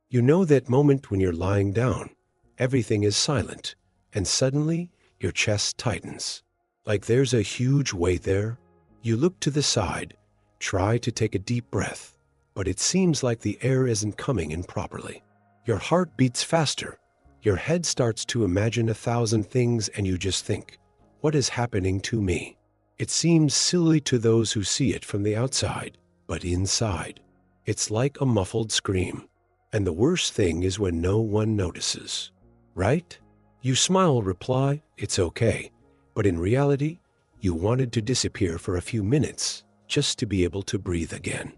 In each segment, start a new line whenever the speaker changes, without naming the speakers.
You know that moment when you're lying down, everything is silent, and suddenly your chest tightens. Like there's a huge weight there. You look to the side, try to take a deep breath, but it seems like the air isn't coming in properly. Your heart beats faster. Your head starts to imagine 1,000 things and you just think, what is happening to me? It seems silly to those who see it from the outside, but inside, it's like a muffled scream. And the worst thing is when no one notices, right? You smile, reply, it's okay. But in reality, you wanted to disappear for a few minutes just to be able to breathe again.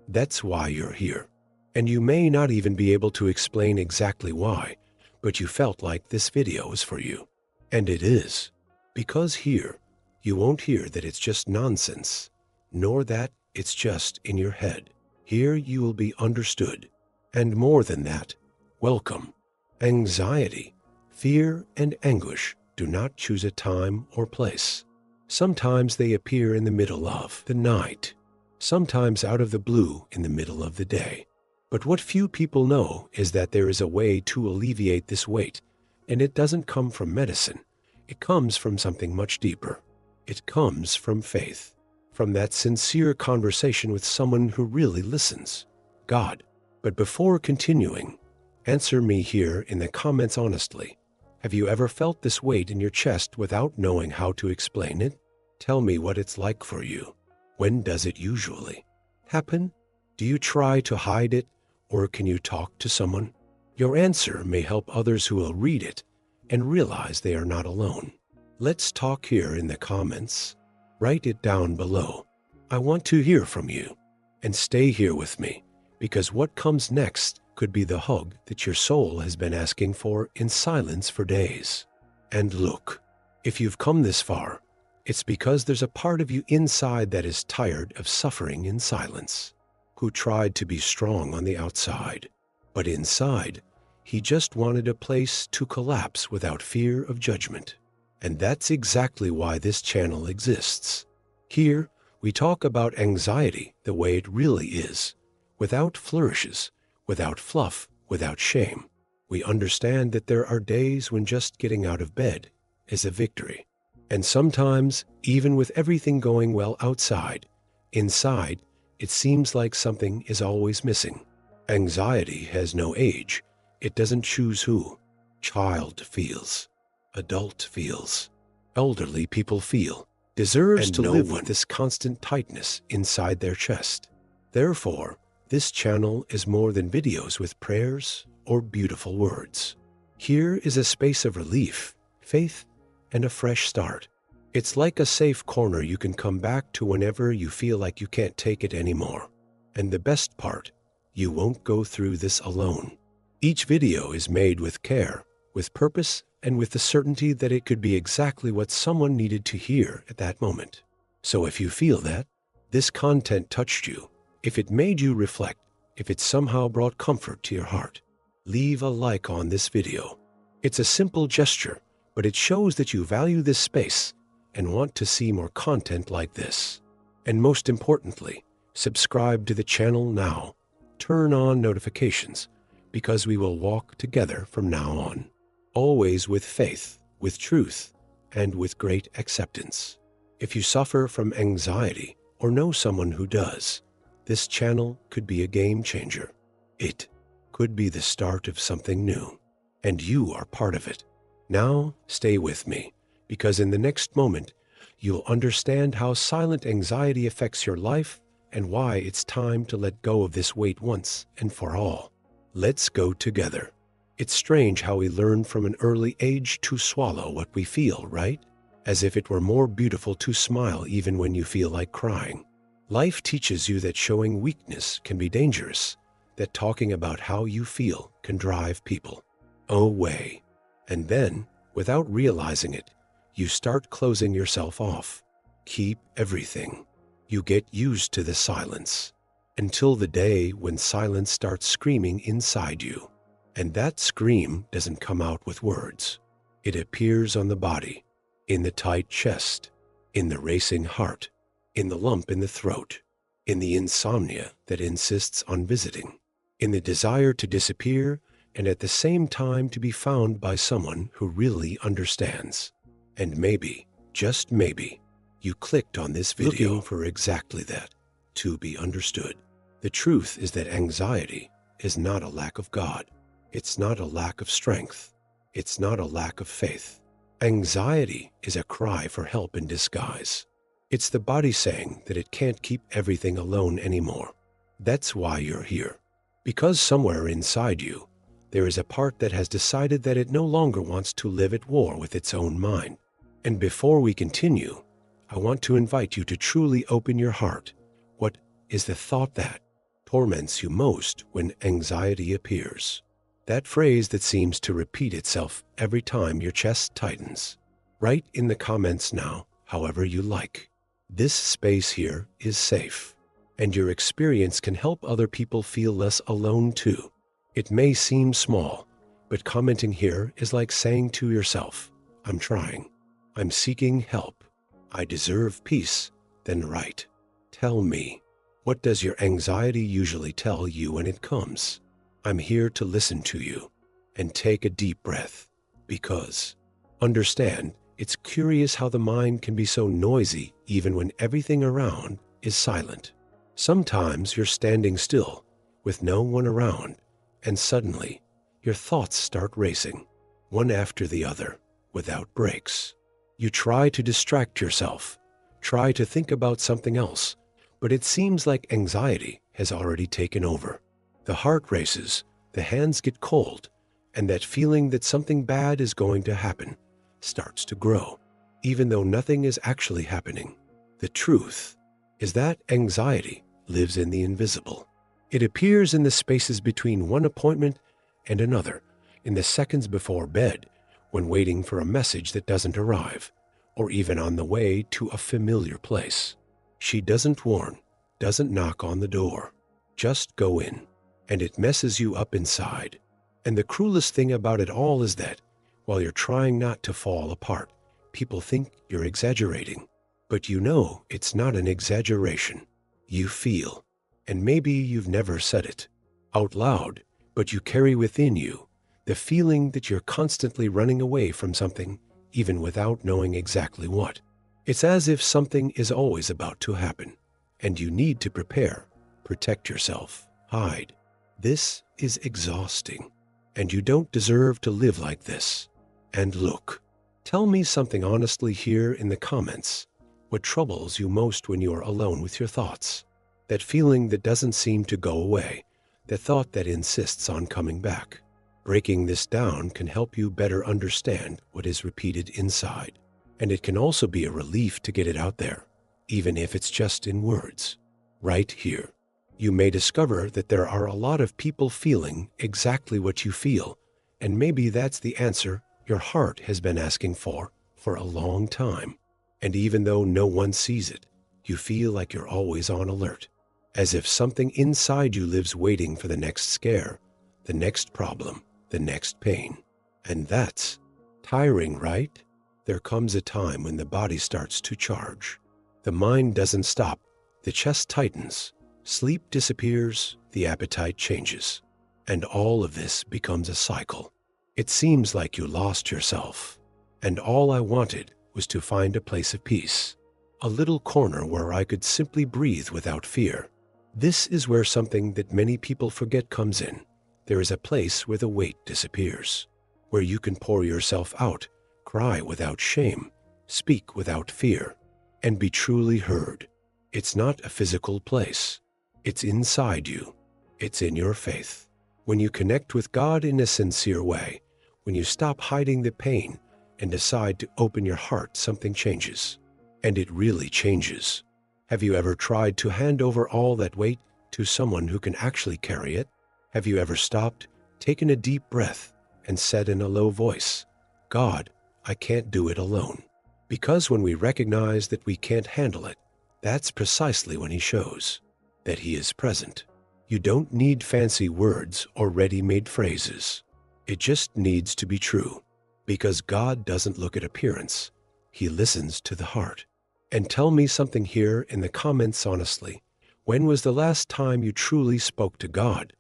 That's why you're here. And you may not even be able to explain exactly why, but you felt like this video is for you. And it is. Because here, you won't hear that it's just nonsense, nor that it's just in your head. Here you will be understood. And more than that, welcome. Anxiety, fear, and anguish do not choose a time or place. Sometimes they appear in the middle of the night, sometimes out of the blue in the middle of the day. But what few people know is that there is a way to alleviate this weight, and it doesn't come from medicine. It comes from something much deeper. It comes from faith, from that sincere conversation with someone who really listens, God. But before continuing, answer me here in the comments honestly. Have you ever felt this weight in your chest without knowing how to explain it? Tell me what it's like for you. When does it usually happen? Do you try to hide it, or can you talk to someone? Your answer may help others who will read it and realize they are not alone. Let's talk here in the comments. Write it down below. I want to hear from you. And stay here with me, because what comes next could be the hug that your soul has been asking for in silence for days. And look, if you've come this far, it's because there's a part of you inside that is tired of suffering in silence, who tried to be strong on the outside, but inside, he just wanted a place to collapse without fear of judgment. And that's exactly why this channel exists. Here, we talk about anxiety the way it really is, without flourishes, without fluff, without shame. We understand that there are days when just getting out of bed is a victory. And sometimes, even with everything going well outside, inside, it seems like something is always missing. Anxiety has no age. It doesn't choose who. Child feels. Adult feels. Elderly people feel. Deserves to live with this constant tightness inside their chest. Therefore, this channel is more than videos with prayers or beautiful words. Here is a space of relief, faith, and a fresh start. It's like a safe corner you can come back to whenever you feel like you can't take it anymore. And the best part, you won't go through this alone. Each video is made with care, with purpose, and with the certainty that it could be exactly what someone needed to hear at that moment. So if you feel that this content touched you, if it made you reflect, if it somehow brought comfort to your heart, leave a like on this video. It's a simple gesture, but it shows that you value this space and want to see more content like this. And most importantly, subscribe to the channel now. Turn on notifications, because we will walk together from now on. Always with faith, with truth, and with great acceptance. If you suffer from anxiety or know someone who does, this channel could be a game changer. It could be the start of something new, and you are part of it. Now, stay with me, because in the next moment, you'll understand how silent anxiety affects your life and why it's time to let go of this weight once and for all. Let's go together. It's strange how we learn from an early age to swallow what we feel, right? As if it were more beautiful to smile even when you feel like crying. Life teaches you that showing weakness can be dangerous, that talking about how you feel can drive people away. And then, without realizing it, you start closing yourself off. Keep everything. You get used to the silence, until the day when silence starts screaming inside you. And that scream doesn't come out with words. It appears on the body, in the tight chest, in the racing heart, in the lump in the throat, in the insomnia that insists on visiting. in the desire to disappear and at the same time to be found by someone who really understands. And maybe, just maybe, you clicked on this video looking for exactly that, to be understood. The truth is that anxiety is not a lack of God. It's not a lack of strength. It's not a lack of faith. Anxiety is a cry for help in disguise. It's the body saying that it can't keep everything alone anymore. That's why you're here. Because somewhere inside you, there is a part that has decided that it no longer wants to live at war with its own mind. And before we continue, I want to invite you to truly open your heart. What is the thought that torments you most when anxiety appears? That phrase that seems to repeat itself every time your chest tightens. Write in the comments now, however you like. This space here is safe, and your experience can help other people feel less alone too. It may seem small, but commenting here is like saying to yourself, I'm trying. I'm seeking help. I deserve peace. Then write. Tell me, what does your anxiety usually tell you when it comes? I'm here to listen to you. And take a deep breath, because understand, it's curious how the mind can be so noisy even when everything around is silent. Sometimes you're standing still with no one around, and suddenly your thoughts start racing, one after the other, without breaks. You try to distract yourself, try to think about something else, but it seems like anxiety has already taken over. The heart races, the hands get cold, and that feeling that something bad is going to happen starts to grow, even though nothing is actually happening. The truth is that anxiety lives in the invisible. It appears in the spaces between one appointment and another, in the seconds before bed, when waiting for a message that doesn't arrive, or even on the way to a familiar place. She doesn't warn, doesn't knock on the door. Just go in, and it messes you up inside. And the cruelest thing about it all is that, while you're trying not to fall apart, people think you're exaggerating. But you know it's not an exaggeration. You feel, and maybe you've never said it out loud, but you carry within you the feeling that you're constantly running away from something, even without knowing exactly what. It's as if something is always about to happen, and you need to prepare, protect yourself, hide. This is exhausting, and you don't deserve to live like this. And look, tell me something honestly here in the comments. What troubles you most when you are alone with your thoughts? That feeling that doesn't seem to go away, the thought that insists on coming back. Breaking this down can help you better understand what is repeated inside. And it can also be a relief to get it out there, even if it's just in words. Right here, you may discover that there are a lot of people feeling exactly what you feel, and maybe that's the answer your heart has been asking for a long time. And even though no one sees it, you feel like you're always on alert, as if something inside you lives waiting for the next scare, the next problem, the next pain. And that's tiring, right? There comes a time when the body starts to charge. The mind doesn't stop. The chest tightens. Sleep disappears. The appetite changes. And all of this becomes a cycle. It seems like you lost yourself. And all I wanted was to find a place of peace. A little corner where I could simply breathe without fear. This is where something that many people forget comes in. There is a place where the weight disappears, where you can pour yourself out, cry without shame, speak without fear, and be truly heard. It's not a physical place. It's inside you. It's in your faith. When you connect with God in a sincere way, when you stop hiding the pain and decide to open your heart, something changes. And it really changes. Have you ever tried to hand over all that weight to someone who can actually carry it? Have you ever stopped, taken a deep breath, and said in a low voice, God, I can't do it alone? Because when we recognize that we can't handle it, that's precisely when He shows that He is present. You don't need fancy words or ready-made phrases. It just needs to be true. Because God doesn't look at appearance. He listens to the heart. And tell me something here in the comments honestly. When was the last time you truly spoke to God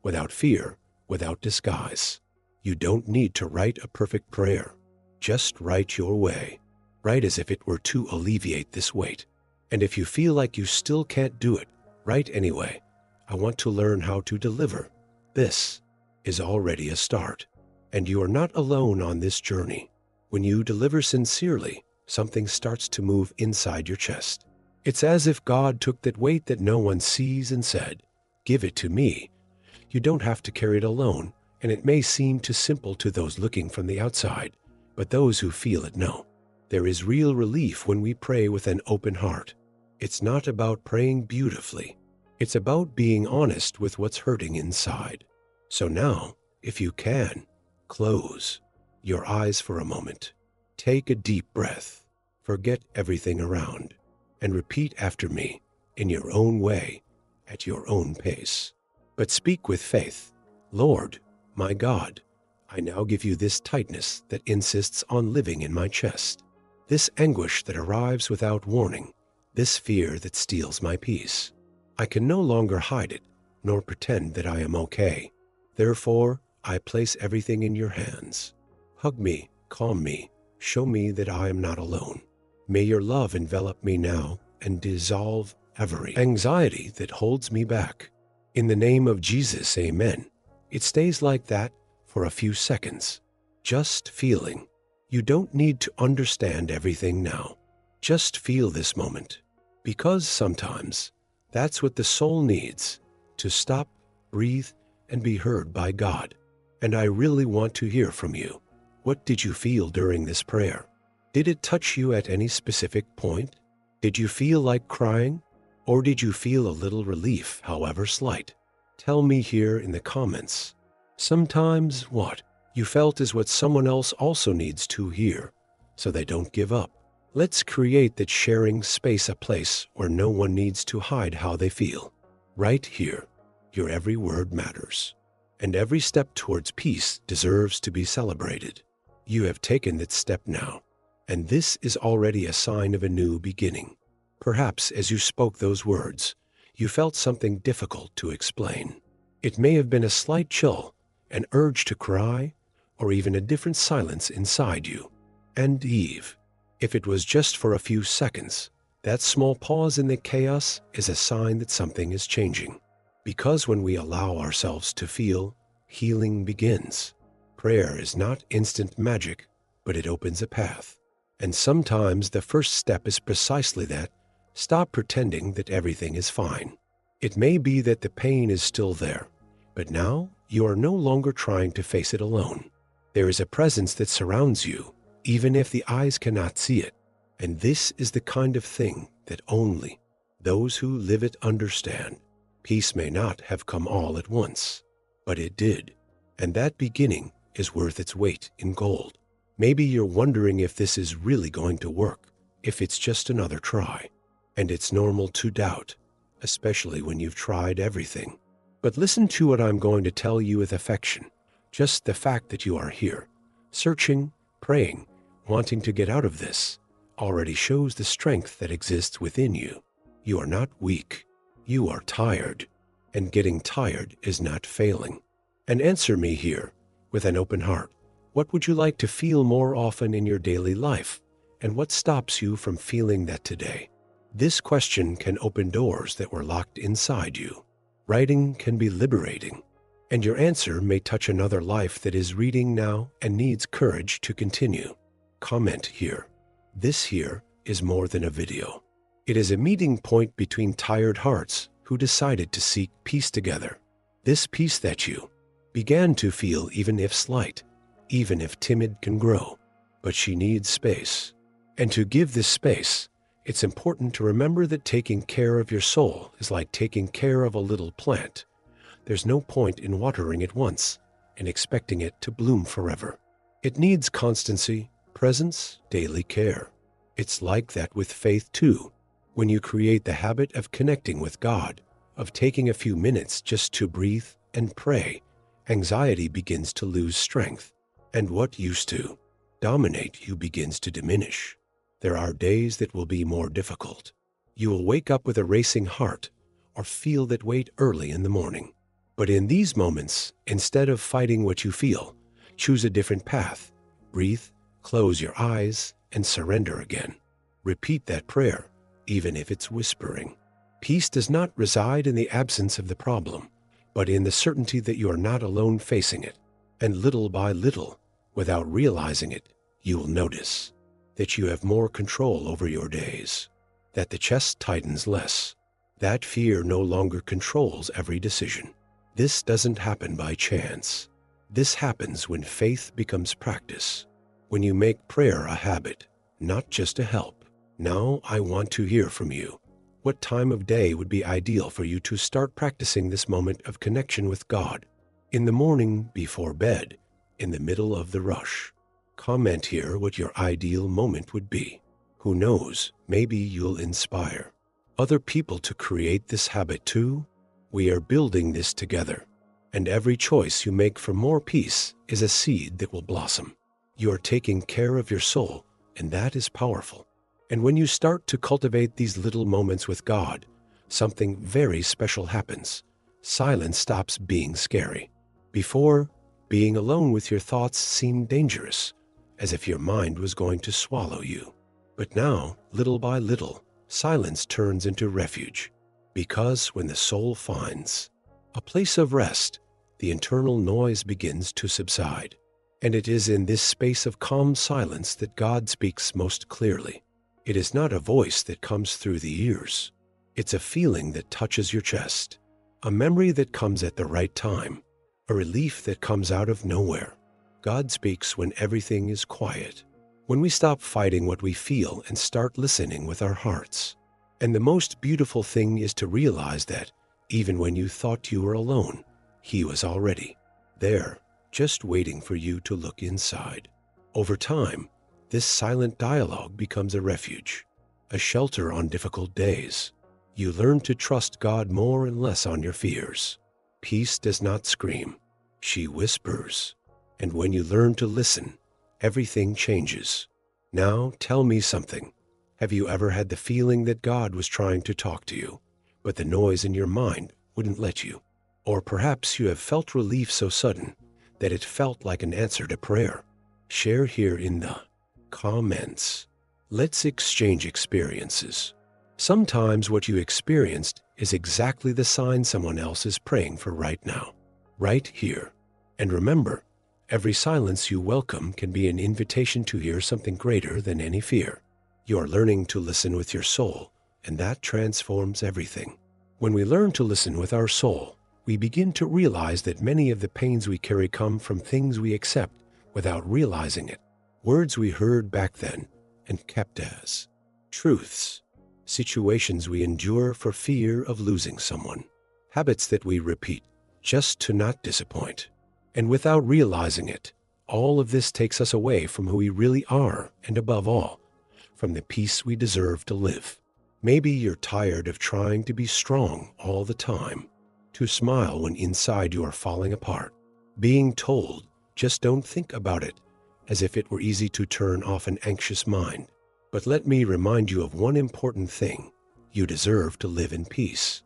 without fear, without disguise. You don't need to write a perfect prayer. Just write your way. Write as if it were to alleviate this weight. And if you feel like you still can't do it, write anyway. I want to learn how to deliver. This is already a start. And you are not alone on this journey. When you deliver sincerely, something starts to move inside your chest. It's as if God took that weight that no one sees and said, "Give it to me." You don't have to carry it alone, and it may seem too simple to those looking from the outside, but those who feel it know. There is real relief when we pray with an open heart. It's not about praying beautifully. It's about being honest with what's hurting inside. So now, if you can, close your eyes for a moment. Take a deep breath. Forget everything around, and repeat after me in your own way, at your own pace. But speak with faith. Lord, my God, I now give you this tightness that insists on living in my chest, this anguish that arrives without warning, this fear that steals my peace. I can no longer hide it, nor pretend that I am okay. Therefore, I place everything in your hands. Hug me, calm me, show me that I am not alone. May your love envelop me now and dissolve every anxiety that holds me back. In the name of Jesus, amen. It stays like that for a few seconds, just feeling. You don't need to understand everything now. Just feel this moment, because sometimes that's what the soul needs, to stop, breathe, and be heard by God. And I really want to hear from you. What did you feel during this prayer? Did it touch you at any specific point? Did you feel like crying? Or did you feel a little relief, however slight? Tell me here in the comments. Sometimes what you felt is what someone else also needs to hear, so they don't give up. Let's create that sharing space, a place where no one needs to hide how they feel. Right here, your every word matters, and every step towards peace deserves to be celebrated. You have taken that step now, and this is already a sign of a new beginning. Perhaps as you spoke those words, you felt something difficult to explain. It may have been a slight chill, an urge to cry, or even a different silence inside you. And Eve, if it was just for a few seconds, that small pause in the chaos is a sign that something is changing. Because when we allow ourselves to feel, healing begins. Prayer is not instant magic, but it opens a path. And sometimes the first step is precisely that. Stop pretending that everything is fine. It may be that the pain is still there, but now you are no longer trying to face it alone. There is a presence that surrounds you, even if the eyes cannot see it. And this is the kind of thing that only those who live it understand. Peace may not have come all at once, but it did. And that beginning is worth its weight in gold. Maybe you're wondering if this is really going to work, if it's just another try. And it's normal to doubt, especially when you've tried everything. But listen to what I'm going to tell you with affection. Just the fact that you are here, searching, praying, wanting to get out of this, already shows the strength that exists within you. You are not weak. You are tired. And getting tired is not failing. And answer me here, with an open heart. What would you like to feel more often in your daily life? And what stops you from feeling that today? This question can open doors that were locked inside you. Writing can be liberating, and your answer may touch another life that is reading now and needs courage to continue. Comment here. This here is more than a video. It is a meeting point between tired hearts who decided to seek peace together. This peace that you began to feel, even if slight, even if timid, can grow. But she needs space. And to give this space, it's important to remember that taking care of your soul is like taking care of a little plant. There's no point in watering it once and expecting it to bloom forever. It needs constancy, presence, daily care. It's like that with faith too. When you create the habit of connecting with God, of taking a few minutes just to breathe and pray, anxiety begins to lose strength. And what used to dominate you begins to diminish. There are days that will be more difficult. You will wake up with a racing heart or feel that weight early in the morning. But in these moments, instead of fighting what you feel, choose a different path. Breathe, close your eyes, and surrender again. Repeat that prayer, even if it's whispering. Peace does not reside in the absence of the problem, but in the certainty that you are not alone facing it. And little by little, without realizing it, you will notice that you have more control over your days, that the chest tightens less, that fear no longer controls every decision. This doesn't happen by chance. This happens when faith becomes practice, when you make prayer a habit, not just a help. Now I want to hear from you. What time of day would be ideal for you to start practicing this moment of connection with God? In the morning, before bed, in the middle of the rush? Comment here what your ideal moment would be. Who knows, maybe you'll inspire other people to create this habit too. We are building this together, and every choice you make for more peace is a seed that will blossom. You are taking care of your soul, and that is powerful. And when you start to cultivate these little moments with God, something very special happens. Silence stops being scary. Before, being alone with your thoughts seemed dangerous, as if your mind was going to swallow you. But now, little by little, silence turns into refuge. Because when the soul finds a place of rest, the internal noise begins to subside. And it is in this space of calm silence that God speaks most clearly. It is not a voice that comes through the ears. It's a feeling that touches your chest, a memory that comes at the right time, a relief that comes out of nowhere. God speaks when everything is quiet, when we stop fighting what we feel and start listening with our hearts. And the most beautiful thing is to realize that, even when you thought you were alone, He was already there, just waiting for you to look inside. Over time, this silent dialogue becomes a refuge, a shelter on difficult days. You learn to trust God more and less on your fears. Peace does not scream, she whispers. And when you learn to listen, everything changes. Now tell me something. Have you ever had the feeling that God was trying to talk to you, but the noise in your mind wouldn't let you? Or perhaps you have felt relief so sudden that it felt like an answer to prayer. Share here in the comments. Let's exchange experiences. Sometimes what you experienced is exactly the sign someone else is praying for right now, right here. And remember, every silence you welcome can be an invitation to hear something greater than any fear. You are learning to listen with your soul, and that transforms everything. When we learn to listen with our soul, we begin to realize that many of the pains we carry come from things we accept without realizing it. Words we heard back then and kept as truths. Situations we endure for fear of losing someone. Habits that we repeat just to not disappoint. And without realizing it, all of this takes us away from who we really are, and above all, from the peace we deserve to live. Maybe you're tired of trying to be strong all the time, to smile when inside you are falling apart, being told, just don't think about it, as if it were easy to turn off an anxious mind. But let me remind you of one important thing. You deserve to live in peace.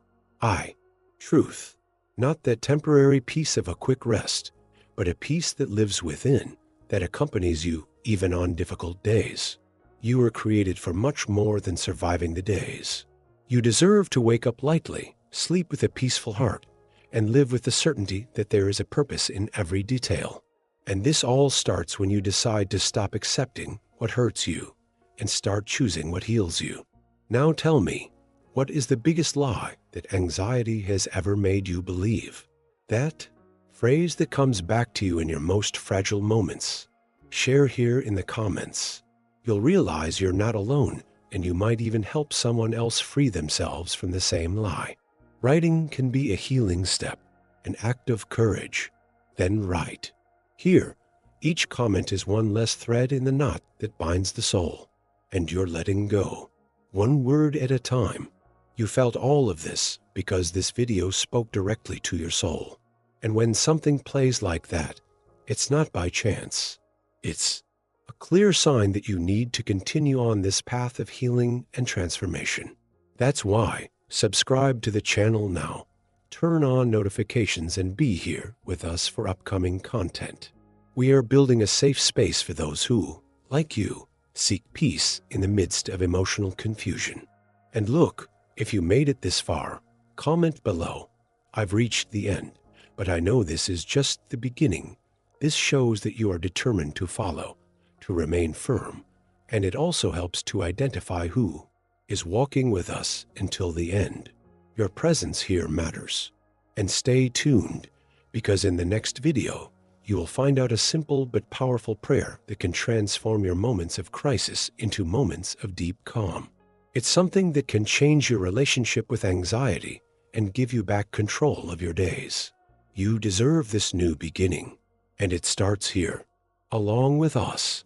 Truth. Not that temporary peace of a quick rest, but a peace that lives within, that accompanies you even on difficult days. You were created for much more than surviving the days. You deserve to wake up lightly, sleep with a peaceful heart, and live with the certainty that there is a purpose in every detail. And this all starts when you decide to stop accepting what hurts you and start choosing what heals you. Now tell me, what is the biggest lie that anxiety has ever made you believe? That phrase that comes back to you in your most fragile moments. Share here in the comments. You'll realize you're not alone, and you might even help someone else free themselves from the same lie. Writing can be a healing step, an act of courage. Then write. Here, each comment is one less thread in the knot that binds the soul, and you're letting go, one word at a time. You felt all of this because this video spoke directly to your soul. And when something plays like that, it's not by chance. It's a clear sign that you need to continue on this path of healing and transformation. That's why, subscribe to the channel now. turn on notifications and be here with us for upcoming content. We are building a safe space for those who, like you, seek peace in the midst of emotional confusion. And look, if you made it this far, comment below. I've reached the end, but I know this is just the beginning. This shows that you are determined to follow, to remain firm, and it also helps to identify who is walking with us until the end. Your presence here matters. And stay tuned, because in the next video, you will find out a simple but powerful prayer that can transform your moments of crisis into moments of deep calm. It's something that can change your relationship with anxiety and give you back control of your days. You deserve this new beginning, and it starts here, along with us.